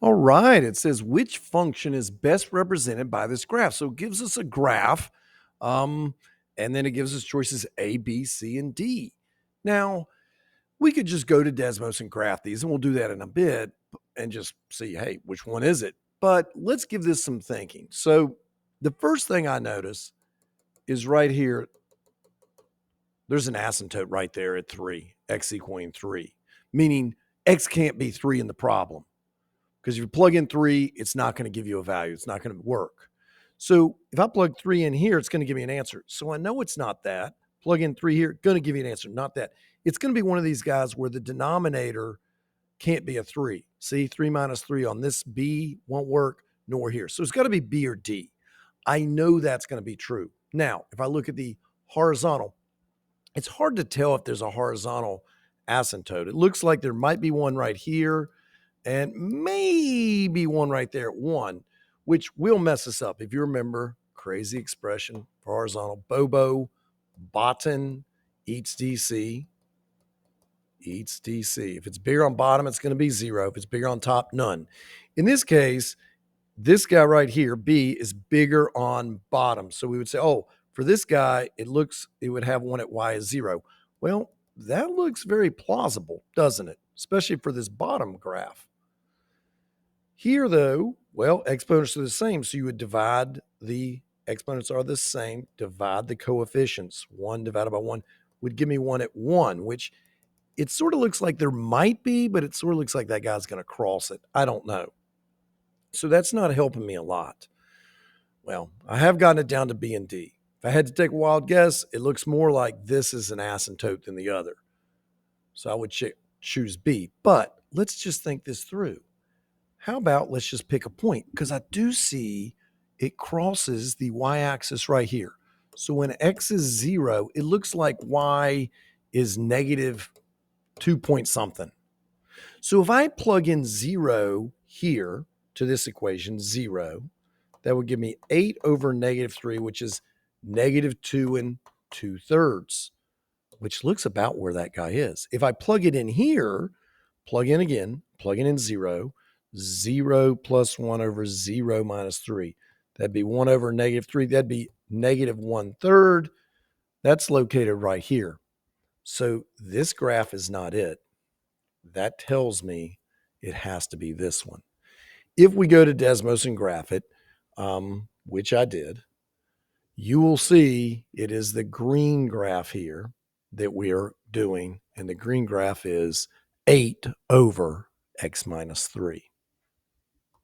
All right. It says which function is best represented by this graph. So it gives us a graph, um, and then it gives us choices A, B, C, and D. Now, we could just go to Desmos and graph these, and we'll do that in a bit and just see, hey, which one is it? But let's give this some thinking. So the first thing I notice is right here, there's an asymptote right there at 3, x equaling 3, meaning x can't be 3 in the problem. Because if you plug in 3, it's not going to give you a value. It's not going to work. So if I plug 3 in here, it's going to give me an answer. So I know it's not that. Plug in 3 here, going to give you an answer, not that. It's going to be one of these guys where the denominator can't be a 3. See, 3 minus 3 on this B won't work, nor here. So it's got to be B or D. I know that's going to be true. Now, if I look at the horizontal, it's hard to tell if there's a horizontal asymptote. It looks like there might be one right here and maybe one right there at 1, which will mess us up. If you remember, crazy expression for horizontal, Bobo, bottom eats DC, eats DC. If it's bigger on bottom, it's going to be 0. If it's bigger on top, none. In this case, this guy right here, B, is bigger on bottom. So we would say, oh, for this guy, it would have one at Y is 0. Well, that looks very plausible, doesn't it? Especially for this bottom graph. Here, though, well, exponents are the same. So you would divide the exponents are the same, divide the coefficients. 1 divided by 1 would give me 1 at 1, which it sort of looks like there might be, but it sort of looks like that guy's going to cross it. I don't know. So that's not helping me a lot. Well, I have gotten it down to B and D. If I had to take a wild guess, it looks more like this is an asymptote than the other. So I would choose B. But let's just think this through. How about let's just pick a point? Because I do see it crosses the y-axis right here. So when x is 0, it looks like y is negative 2 point something. So if I plug in 0 here to this equation, 0, that would give me 8 over negative 3, which is negative 2 2/3, which looks about where that guy is. If I plug it in here, plug in again, plug in 0, 0 plus 1 over 0 minus 3. That'd be 1 over negative 3. That'd be negative 1/3. That's located right here. So this graph is not it. That tells me it has to be this one. If we go to Desmos and graph it, which I did, you will see it is the green graph here that we are doing. And the green graph is 8 over x minus 3.